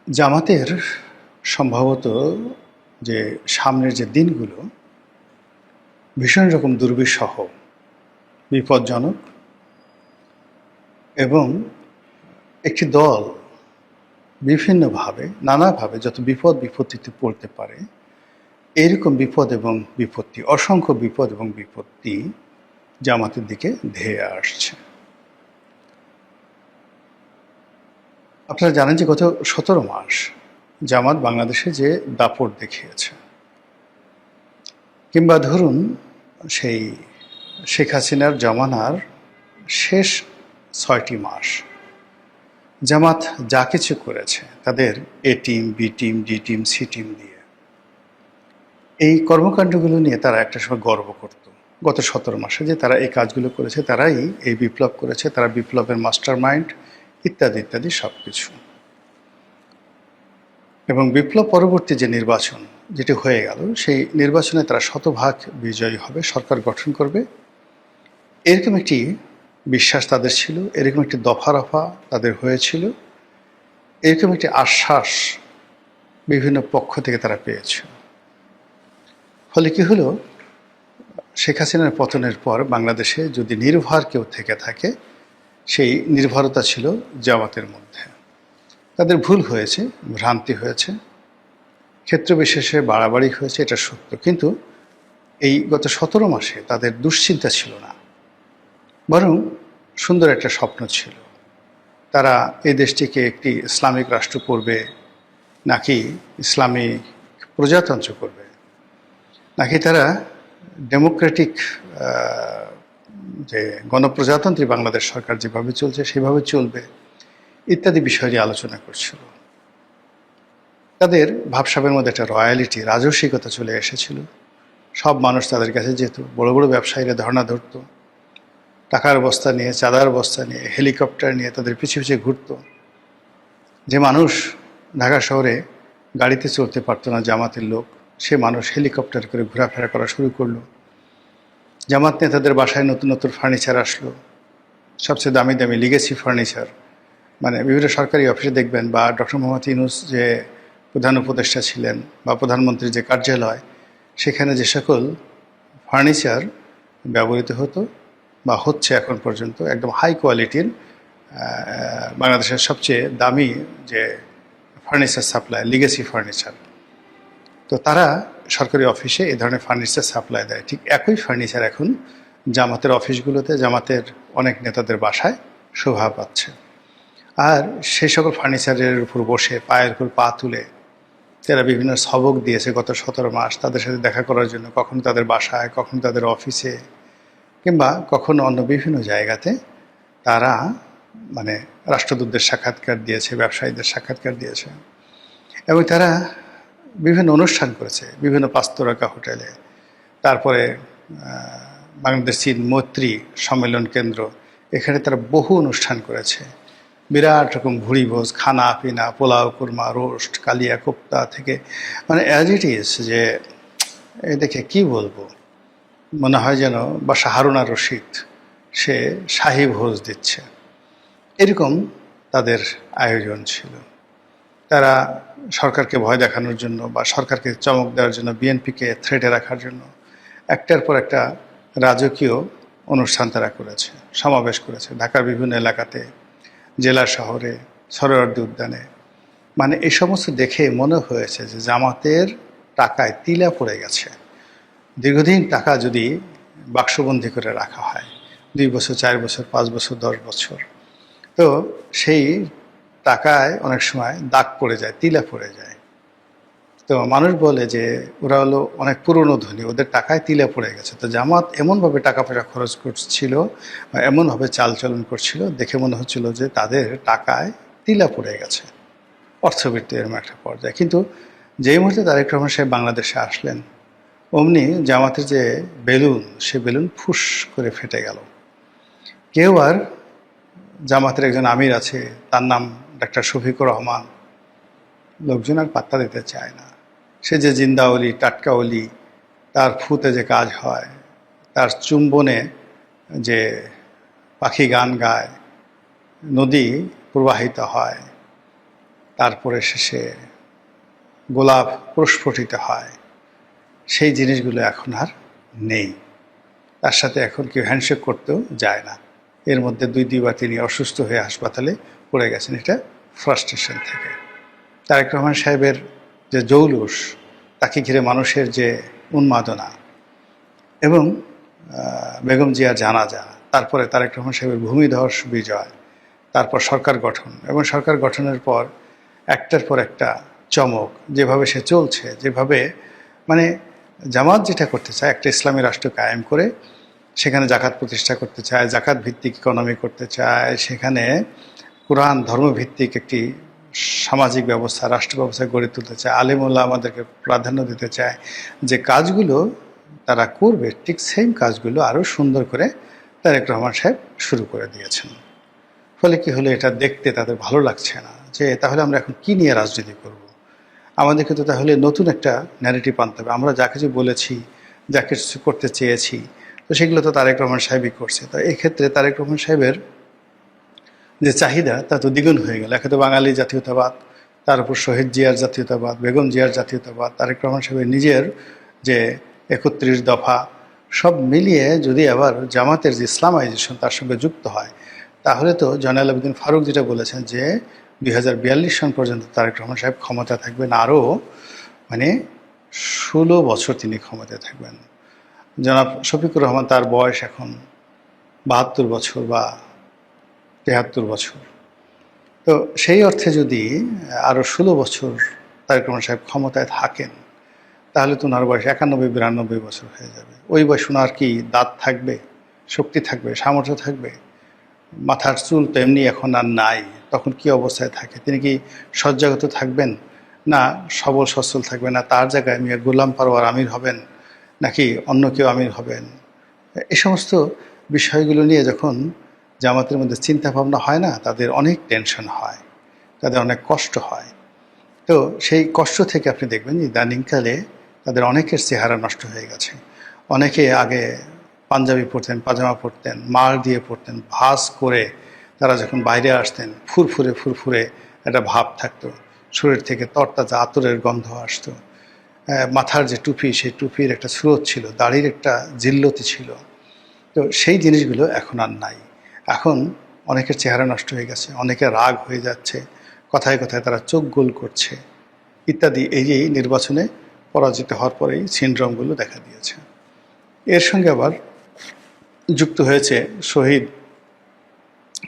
জামাতের সম্ভবত যে সামনের যে দিনগুলো ভীষণ রকম দুর্বিষহ, বিপজ্জনক এবং একটি দল বিভিন্নভাবে নানাভাবে যত বিপদ বিপত্তিতে পড়তে পারে এরকম বিপদ এবং বিপত্তি, অসংখ্য বিপদ এবং বিপত্তি জামাতের দিকে ধেয়ে আসছে। আপনারা জানেন যে গত ১৭ মাস জামাত বাংলাদেশে যে দাপট দেখিয়েছে, কিংবা ধরুন সেই শেখ হাসিনার জমানার শেষ ৬টি মাস জামাত যা কিছু করেছে তাদের A team, B team, D team, C team দিয়ে, এই কর্মকাণ্ডগুলো নিয়ে তারা একটা সময় গর্ব করত গত ১৭ মাসে যে তারা এই কাজগুলো করেছে, তারাই এই বিপ্লব করেছে, তারা বিপ্লবের মাস্টার মাইন্ড ইত্যাদি ইত্যাদি সব কিছু। এবং বিপ্লব পরবর্তী যে নির্বাচন যেটি হয়ে গেল, সেই নির্বাচনে তারা শতভাগ বিজয়ী হবে, সরকার গঠন করবে, এরকম একটি বিশ্বাস তাদের ছিল, এরকম একটি দফা রফা তাদের হয়েছিল, এরকম একটি আশ্বাস বিভিন্ন পক্ষ থেকে তারা পেয়েছে। ফলে কি হলো, শেখ হাসিনার পতনের পর বাংলাদেশে যদি নির্ভর কেউ থেকে থাকে, সেই নির্ভরতা ছিল জামাতের মধ্যে। তাদের ভুল হয়েছে, ভ্রান্তি হয়েছে, ক্ষেত্রবিশেষে বাড়াবাড়ি হয়েছে, এটা সত্য। কিন্তু এই গত ১৭ মাসে তাদের দুশ্চিন্তা ছিল না, বরং সুন্দর একটা স্বপ্ন ছিল। তারা এই দেশটিকে একটি ইসলামিক রাষ্ট্র করবে, নাকি ইসলামিক প্রজাতন্ত্র করবে, নাকি তারা ডেমোক্রেটিক যে গণপ্রজাতন্ত্রী বাংলাদেশ সরকার যেভাবে চলছে সেভাবে চলবে, ইত্যাদি বিষয় নিয়ে আলোচনা করছিল। তাদের ভাবসাবের মধ্যে একটা রয়্যালিটি, রাজস্বিকতা চলে এসেছিল। সব মানুষ তাদের কাছে যেত, বড় বড় ব্যবসায়ীরা ধর্ণা ধরত, টাকার বস্তা নিয়ে, চাঁদার বস্তা নিয়ে, হেলিকপ্টার নিয়ে তাদের পিছু পিছু ঘুরত। যে মানুষ ঢাকা শহরে গাড়িতে চলতে পারতো না, জামাতের লোক, সে মানুষ হেলিকপ্টার করে ঘোরাফেরা করা শুরু করলো। জামাত নেতাদের বাসায় নতুন নতুন ফার্নিচার আসলো, সবচেয়ে দামি দামি লিগেসি ফার্নিচার। মানে বিভিন্ন সরকারি অফিসে দেখবেন, বা ডক্টর মোহাম্মদ ইউনূস যে প্রধান উপদেষ্টা ছিলেন, বা প্রধানমন্ত্রীর যে কার্যালয়, সেখানে যে সকল ফার্নিচার ব্যবহৃত হতো বা হচ্ছে এখন পর্যন্ত, একদম হাই কোয়ালিটির, বাংলাদেশের সবচেয়ে দামি যে ফার্নিচার সাপ্লাই, লিগেসি ফার্নিচার। তো তারা সরকারি অফিসে এই ধরনের ফার্নিচার সাপ্লাই দেয়। ঠিক একই ফার্নিচার এখন জামাতের অফিসগুলোতে, জামাতের অনেক নেতাদের বাসায় শোভা পাচ্ছে। আর সেই সকল ফার্নিচারের উপর বসে, পায়ের উপর পা তুলে তারা বিভিন্ন সবক দিয়েছে গত ১৭ মাস তাদের সাথে দেখা করার জন্য, কখনো তাদের বাসায়, কখনো তাদের অফিসে, কিংবা কখনো অন্য বিভিন্ন জায়গাতে তারা মানে রাষ্ট্রদূতদের সাক্ষাৎকার দিয়েছে, ব্যবসায়ীদের সাক্ষাৎকার দিয়েছে। এবং তারা বিভিন্ন অনুষ্ঠান করেছে বিভিন্ন পাঁচতারকা হোটেলে। তারপরে বাংলাদেশ চীন মৈত্রী সম্মেলন কেন্দ্র, এখানে তারা বহু অনুষ্ঠান করেছে। বিরাট রকম ভুড়িভোজ, খানা পিনা, পোলাও, কুরমা, রোস্ট, কালিয়া কোপ্তা থেকে, মানে অ্যাজ ইট ইজ, যে এ দেখে কি বলবো, মনে হয় যেন বাসা হারুন আর রশিদ সে শাহী ভোজ দিচ্ছে, এরকম তাদের আয়োজন ছিল। তারা সরকারকে ভয় দেখানোর জন্য বা সরকারকে চমক দেওয়ার জন্য, বিএনপিকে থ্রেটে রাখার জন্য একটার পর একটা রাজকীয় অনুষ্ঠান তারা করেছে, সমাবেশ করেছে ঢাকার বিভিন্ন এলাকাতে, জেলা শহরে, সরোয়ার্দী উদ্যানে। মানে এই সমস্ত দেখে মনে হয়েছে যে জামাতের টাকায় তিলা পড়ে গেছে। দীর্ঘদিন টাকা যদি বাক্সবন্দি করে রাখা হয়, 2 বছর, 4 বছর, 5 বছর, 10 বছর, তো সেই টাকায় অনেক সময় দাগ পড়ে যায়, তিলা পড়ে যায়। তো মানুষ বলে যে ওরা হলো অনেক পুরনো ধনী, ওদের টাকায় তিলা পড়ে গেছে। তো জামাত এমনভাবে টাকা পয়সা খরচ করছিল, এমনভাবে চালচলন করছিল, দেখে মনে হচ্ছিল যে তাদের টাকায় তিলা পড়ে গেছে, অর্থবৃত্তি এরকম একটা পর্যায়ে। কিন্তু যেই মুহূর্তে তারেক রহমান সাহেব বাংলাদেশে আসলেন, অমনি জামাতের যে বেলুন, সে বেলুন ফুস করে ফেটে গেল। কেউ আর, জামাতের একজন আমির আছে, তার নাম ডাক্তার শফিকুর রহমান, লোকজন আর পাত্তা দিতে চায় না। সে যে জিন্দা অলি, টাটকা অলি, তার ফুতে যে কাজ হয়, তার চুম্বনে যে পাখি গান গায়, নদী প্রবাহিত হয়, তারপরে শেষে গোলাপ প্রস্ফুটিত হয়, সেই জিনিসগুলো এখন আর নেই। তার সাথে এখন কেউ হ্যান্ডশেক করতেও যায় না। এর মধ্যে দুইবার তিনি অসুস্থ হয়ে হাসপাতালে পড়ে গেছেন, এটা ফ্রাস্ট্রেশন থেকে। তারেক রহমান সাহেবের যে জৌলুস, তাকে ঘিরে মানুষের যে উন্মাদনা, এবং বেগম জিয়ার জানাজা, তারপরে তারেক রহমান সাহেবের ভূমিধস বিজয়, তারপর সরকার গঠন, এবং সরকার গঠনের পর একটার পর একটা চমক, যেভাবে সে চলছে, যেভাবে মানে জামাত যেটা করতে চায়, একটা ইসলামী রাষ্ট্র কায়েম করে সেখানে জাকাত প্রতিষ্ঠা করতে চায়, জাকাত ভিত্তিক ইকোনমি করতে চায়, সেখানে কোরআন ধর্মভিত্তিক একটি সামাজিক ব্যবস্থা, রাষ্ট্র ব্যবস্থা গড়ে তুলতে চায়, আলেমুল্লাহ আমাদেরকে প্রাধান্য দিতে চায়, যে কাজগুলো তারা করবে ঠিক সেম কাজগুলো আরও সুন্দর করে তারেক রহমান সাহেব শুরু করে দিয়েছেন। ফলে কি হলো, এটা দেখতে তাদের ভালো লাগছে না, যে তাহলে আমরা এখন কি নিয়ে রাজনীতি করব। আমাদেরকে তো তাহলে নতুন একটা ন্যারেটিভ আনতে হবে। আমরা যা কিছু বলেছি, যা কিছু করতে চেয়েছি, তো সেগুলো তো তারেক রহমান সাহেবই করছে। তো এই ক্ষেত্রে তারেক রহমান সাহেবের যে চাহিদা তা তো দ্বিগুণ হয়ে গেল। একে তো বাঙালি জাতীয়তাবাদ, তার উপর শহীদ জিয়ার জাতীয়তাবাদ, বেগম জিয়ার জাতীয়তাবাদ, তারেক রহমান সাহেবের নিজের যে 31 দফা, সব মিলিয়ে যদি আবার জামাতের যে ইসলামাইজেশন তার সঙ্গে যুক্ত হয়, তাহলে তো জয়নাল আবেদিন ফারুক যেটা বলেছেন যে 2042 সন পর্যন্ত তারেক রহমান সাহেব ক্ষমতা থাকবেন, আরও মানে 16 বছর তিনি ক্ষমতায় থাকবেন। জনাব শফিকুর রহমান, তার বয়স এখন 72 বছর বা 73 বছর। তো সেই অর্থে যদি আরও 16 বছর তারেক রহমান সাহেব ক্ষমতায় থাকেন, তাহলে তো ওনার বয়স 91-92 বছর হয়ে যাবে। ওই বয়স ওনার কি দাঁত থাকবে, শক্তি থাকবে, সামর্থ্য থাকবে? মাথার চুল তো এমনি এখন আর নাই, তখন কি অবস্থায় থাকে? তিনি কি শয্যাগত থাকবেন, না সবল সচ্ছল থাকবেন, না তার জায়গায় মিয়া গোলাম পারওয়ার আমির হবেন, নাকি অন্য কেউ আমির হবেন? এই সমস্ত বিষয়গুলো নিয়ে যখন জামাতের মধ্যে চিন্তা ভাবনা হয় না, তাদের অনেক টেনশন হয়, তাদের অনেক কষ্ট হয়। তো সেই কষ্ট থেকে আপনি দেখবেন যে ইদানিংকালে তাদের অনেকের চেহারা নষ্ট হয়ে গেছে। অনেকে আগে পাঞ্জাবি পরতেন, পাজামা পরতেন, মার দিয়ে পরতেন, ভাঁজ করে তারা যখন বাইরে আসতেন ফুরফুরে ফুরফুরে একটা ভাব থাকতো, শরীর থেকে তরতাজা আতরের গন্ধ আসতো, মাথার যে টুপি, সেই টুপির একটা স্রোত ছিল, দাড়ির একটা জিল্লতি ছিল। তো সেই জিনিসগুলো এখন আর নাই। এখন অনেকের চেহারা নষ্ট হয়ে গেছে, অনেকের রাগ হয়ে যাচ্ছে, কথায় কথায় তারা চোখ গোল করছে ইত্যাদি। এই যে নির্বাচনে পরাজিত হওয়ার পরেই সিনড্রোমগুলো দেখা দিয়েছে। এর সঙ্গে আবার যুক্ত হয়েছে শহীদ,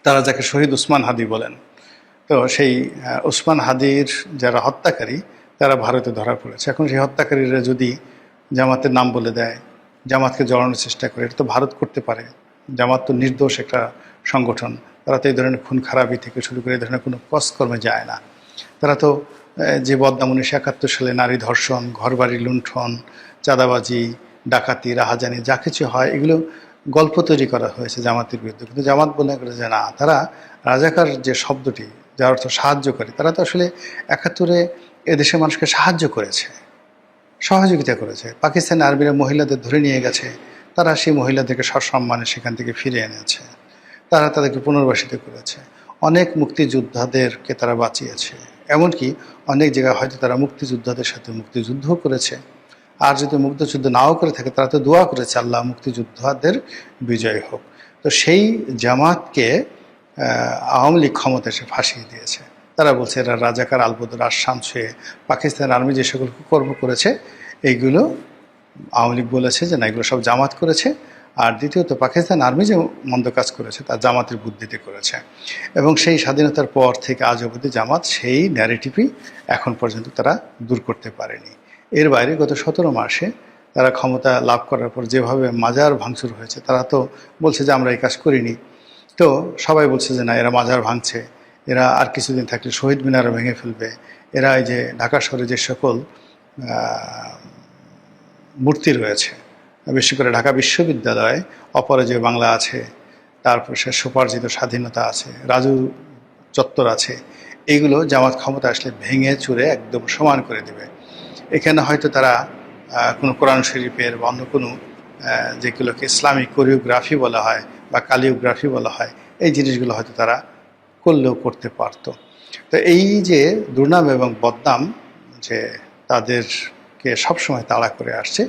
তারা যাকে শহীদ ওসমান হাদি বলেন। তো সেই ওসমান হাদির যারা হত্যাকারী, তারা ভারতে ধরা পড়েছে। এখন সেই হত্যাকারীরা যদি জামাতের নাম বলে দেয়, জামাতকে জড়ানোর চেষ্টা করে, এটা তো ভারত করতে পারে। জামাত তো নির্দোষ একটা সংগঠন, তারা তো এই ধরনের খুন খারাপি থেকে শুরু করে এই ধরনের কোনো কর্মে যায় না। তারা তো যে বদনাম 1971 সালে নারী ধর্ষণ, ঘরবাড়ি লুণ্ঠন, চাঁদাবাজি, ডাকাতি, রাহাজানি যা কিছু হয়, এগুলো গল্প তৈরি করা হয়েছে জামাতের বিরুদ্ধে। কিন্তু জামাত মনে করে যে না, তারা রাজাকার যে শব্দটি, যার অর্থ সাহায্যকারী, তারা তো আসলে 71-এ এদেশের মানুষকে সাহায্য করেছে, সহযোগিতা করেছে। পাকিস্তানি আর্মিরা মহিলাদের ধরে নিয়ে গেছে, তারা সেই মহিলাদেরকে সসম্মানে সেখান থেকে ফিরে এনেছে, তারা তাদেরকে পুনর্বাসিত করেছে, অনেক মুক্তিযোদ্ধাদেরকে তারা বাঁচিয়েছে। এমনকি অনেক জায়গায় হয়তো তারা মুক্তিযোদ্ধাদের সাথে মুক্তিযুদ্ধও করেছে। আর যদি মুক্তিযুদ্ধ নাও করে থাকে, তারা তো দোয়া করেছে আল্লাহ মুক্তিযোদ্ধাদের বিজয় হোক। তো সেই জামাতকে আওয়ামী লীগ ক্ষমতা এসে ফাঁসিয়ে দিয়েছে। তারা বলছে এরা রাজাকার, আলবদর, আসাম ছুঁয়ে পাকিস্তান আর্মি যে সকল কর্ম করেছে, এইগুলো আওয়ামী লীগ বলেছে যে না, এগুলো সব জামাত করেছে। আর দ্বিতীয়ত পাকিস্তান আর্মি যে মন্দ কাজ করেছে তা জামাতের বুদ্ধিতে করেছে। এবং সেই স্বাধীনতার পর থেকে আজ অবধি জামাত সেই ন্যারেটিভই এখন পর্যন্ত তারা দূর করতে পারেনি। এর বাইরে গত 17 মাসে তারা ক্ষমতা লাভ করার পর যেভাবে মাজার ভাঙচুর হয়েছে, তারা তো বলছে যে আমরা এই কাজ করিনি। তো সবাই বলছে যে না, এরা মাজার ভাঙছে, এরা আর কিছুদিন থাকলে শহীদ মিনারও ভেঙে ফেলবে, এরা এই যে ঢাকা শহরে যে সকল মূর্তি রয়েছে, বিশেষ করে ঢাকা বিশ্ববিদ্যালয়ে অপরাজেয় বাংলা আছে, তারপর সে স্বোপার্জিত স্বাধীনতা আছে, রাজু চত্বর আছে, এইগুলো জামাত ক্ষমতা আসলে ভেঙে চুরে একদম সমান করে দেবে। এখানে হয়তো তারা কোনো কোরআন শরীফের বা অন্য কোনো যেগুলোকে ইসলামিক কোরিওগ্রাফি বলা হয় বা কালিওগ্রাফি বলা হয়, এই জিনিসগুলো হয়তো তারা করলেও করতে পারতো। তো এই যে দুর্নাম এবং বদনাম যে তাদেরকে সবসময় তাড়া করে আসছে,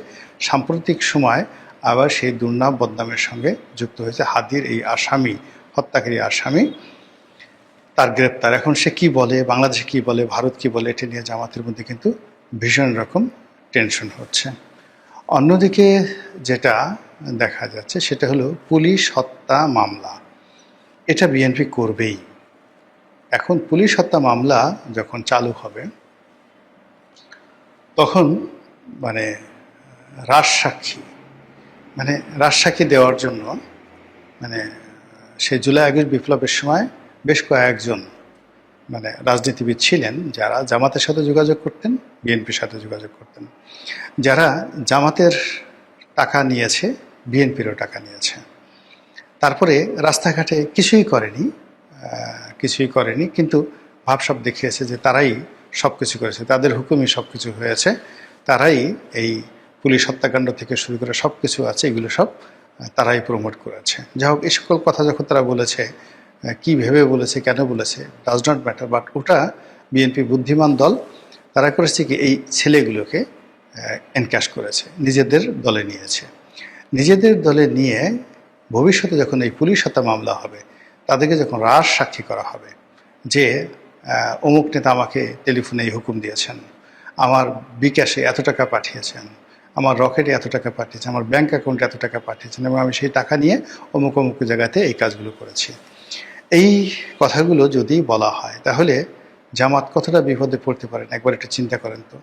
সাম্প্রতিক সময় আবার সেই দুর্নাম বদনামের সঙ্গে যুক্ত হয়েছে হাদির এই আসামি, হত্যাকারী আসামি, তার গ্রেপ্তার। এখন সে কি বলে, বাংলাদেশে কি বলে, ভারত কি বলে, এটা নিয়ে জামাতের মধ্যে কিন্তু ভীষণ রকম টেনশন হচ্ছে। অন্যদিকে যেটা দেখা যাচ্ছে সেটা হলো পুলিশ হত্যা মামলা, এটা বিএনপি করবেই। এখন পুলিশ হত্যা মামলা যখন চালু হবে তখন মানে রাজসাক্ষী দেওয়ার জন্য মানে সেই জুলাই আগস্ট বিপ্লবের সময় বেশ কয়েকজন রাজনীতিবিদ ছিলেন যারা জামাতের সাথে যোগাযোগ করতেন, বিএনপির সাথে যোগাযোগ করতেন। যারা জামাতের টাকা নিয়েছে, বিএনপিরও টাকা নিয়েছে, তারপরে রাস্তাঘাটে কিছুই করেনি, কিন্তু ভাবসাব দেখিয়েছে যে তারাই সব কিছু করেছে, তাদের হুকুমই সব কিছু হয়েছে, তারাই এই পুলিশ হত্যাকাণ্ড থেকে শুরু করে সব কিছু আছে, এগুলো সব তারাই প্রমোট করেছে। যাই হোক, এই সকল কথা যখন তারা বলেছে, কি ভেবে বলেছে, কেন বলেছে, ডাজ নট ম্যাটার, বাট ওটা বিএনপি বুদ্ধিমান দল তারা করেছে কি, এই ছেলেগুলোকে এনক্যাশ করেছে, নিজেদের দলে নিয়েছে। নিজেদের দলে নিয়ে ভবিষ্যতে যখন এই পুলিশ হত্যা মামলা হবে, তাদেরকে যখন সাক্ষী করা হবে যে অমুক নেতা আমাকে টেলিফোনে এই হুকুম দিয়েছেন, আমার বিকাশে এত টাকা পাঠিয়েছেন, আমার রকেটে এত টাকা পাঠিয়েছেন, আমার ব্যাংক অ্যাকাউন্টে এত টাকা পাঠিয়েছেন, এবং আমি সেই টাকা নিয়ে অমুক অমুক জায়গাতে এই কাজগুলো করেছি, এই কথাগুলো যদি বলা হয় তাহলে জামাত কতটা বিপদে পড়তে পারেন একবার একটু চিন্তা করেন তো।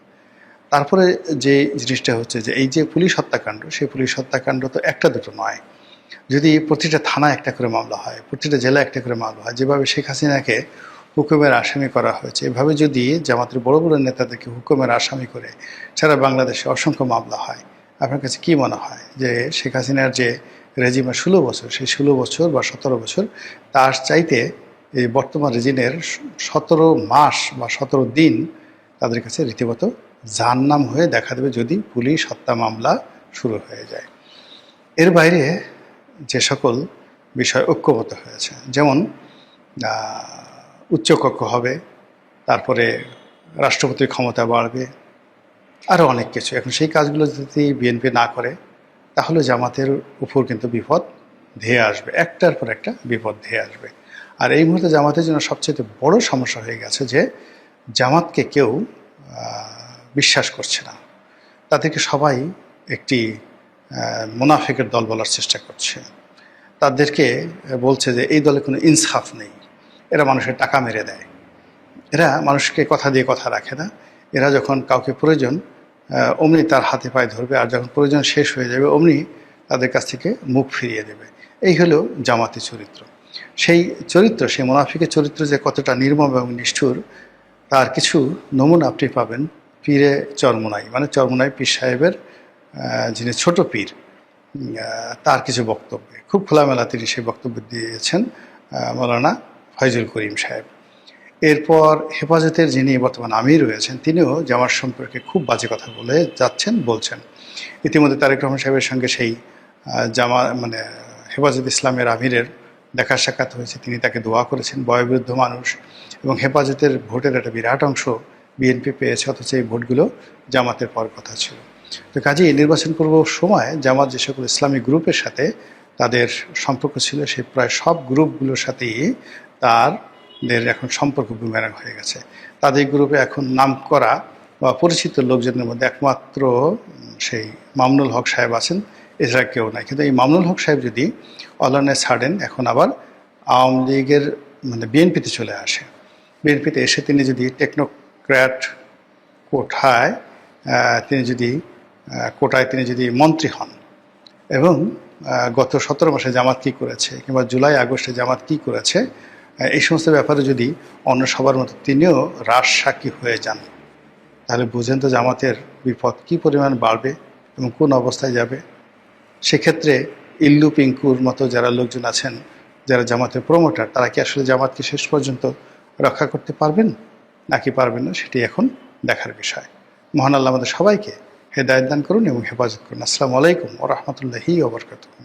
তারপরে যে জিনিসটা হচ্ছে যে এই যে পুলিশ হত্যাকাণ্ড, সেই পুলিশ হত্যাকাণ্ড তো একটা দুটো নয়। যদি প্রতিটা থানায় একটা করে মামলা হয়, প্রতিটা জেলায় একটা করে মামলা হয়, যেভাবে শেখ হাসিনাকে হুকুমের আসামি করা হয়েছে, এভাবে যদি জামাতের বড় বড় নেতাদেরকে হুকুমের আসামি করে সারা বাংলাদেশে অসংখ্য মামলা হয়, আপনার কাছে কি মনে হয় যে শেখ হাসিনার যে রেজিমের 16 বছর, সেই 16 বছর বা 17 বছর, তার চাইতে এই বর্তমান রেজিমের 17 মাস বা 17 দিন তাদের কাছে রীতিমতো জাহান্নাম হয়ে দেখা দেবে যদি পুলিশ হত্যা মামলা শুরু হয়ে যায়। এর বাইরে যে সকল বিষয় ঐক্যমত হয়েছে, যেমন উচ্চকক্ষ হবে, তারপরে রাষ্ট্রপতির ক্ষমতা বাড়বে, আরও অনেক কিছু। এখন সেই কাজগুলো যদি বিএনপি না করে তাহলে জামাতের উপর কিন্তু বিপদ ধেয়ে আসবে, একটার পর একটা বিপদ ধেয়ে আসবে। আর এই মুহূর্তে জামাতের জন্য সবচেয়ে বড় সমস্যা হয়ে গেছে যে জামাতকে কেউ বিশ্বাস করছে না, তাদেরকে সবাই একটি মুনাফিকের দল বলার চেষ্টা করছে, তাদেরকে বলছে যে এই দলে কোনো ইনসাফ নেই, এরা মানুষের টাকা মেরে দেয়, এরা মানুষকে কথা দিয়ে কথা রাখে না, এরা যখন কাউকে প্রয়োজন অমনি তার হাতে পায়ে ধরবে, আর যখন প্রয়োজন শেষ হয়ে যাবে অমনি তাদের কাছ থেকে মুখ ফিরিয়ে দেবে। এই হলো জামাতি চরিত্র। সেই চরিত্র, সেই মুনাফিকের চরিত্র যে কতটা নির্মম এবং নিষ্ঠুর তার কিছু নমুনা আপনি পাবেন পীরে চরমোনাই, চরমোনাই পীর সাহেবের যিনি ছোট পীর, তার কিছু বক্তব্যে খুব খোলামেলা তিনি সেই বক্তব্য দিয়েছেন মৌলানা ফয়জুল করিম সাহেব। এরপর হেফাজতের যিনি বর্তমান আমির রয়েছেন, তিনিও জামাত সম্পর্কে খুব বাজে কথা বলছেন। ইতিমধ্যে তারেক রহমান সাহেবের সঙ্গে সেই হেফাজত ইসলামের আমিরের দেখা সাক্ষাৎ হয়েছে, তিনি তাকে দোয়া করেছেন। বয়োবৃদ্ধ মানুষ এবং হেফাজতের ভোটের একটা বিরাট অংশ বিএনপি পেয়েছে, অথচ এই ভোটগুলো জামাতের পাওয়ার কথা ছিল। তো কাজেই নির্বাচন পূর্ব সময় জামাত যে সকল ইসলামিক গ্রুপের সাথে তাদের সম্পর্ক ছিল, সেই প্রায় সব গ্রুপগুলোর সাথেই তাদের এখন সম্পর্ক বুমেরাং হয়ে গেছে। তাদের গ্রুপে এখন নাম করা বা পরিচিত লোকজনের মধ্যে একমাত্র সেই মামুনুল হক সাহেব আছেন, এছাড়া কেউ নাই। কিন্তু এই মামুনুল হক সাহেব যদি অলনে ছাড়েন, এখন আবার আওয়ামী লীগের বিএনপিতে চলে আসে, বিএনপিতে এসে তিনি যদি টেকনোক্র্যাট কোটায় তিনি যদি মন্ত্রী হন, এবং গত 17 মাসে জামাত কী করেছে কিংবা জুলাই আগস্টে জামাত কী করেছে, এই সমস্ত ব্যাপারে যদি অন্য সবার মতো তিনিও রাজসাক্ষী হয়ে যান, তাহলে বুঝেন তো জামাতের বিপদ কী পরিমাণ বাড়বে এবং কোন অবস্থায় যাবে। সেক্ষেত্রে ইল্লু পিঙ্কুর মতো যারা লোকজন আছেন, যারা জামাতের প্রমোটার, তারা কি আসলে জামাতকে শেষ পর্যন্ত রক্ষা করতে পারবেন নাকি পারবেন না, সেটি এখন দেখার বিষয়। মহান আল্লাহ আমাদের সবাইকে হেদায়েত দান করুন এবং হেফাজত করুন। আসসালামু আলাইকুম ওয়া রাহমাতুল্লাহি ওয়া বারাকাতুহু।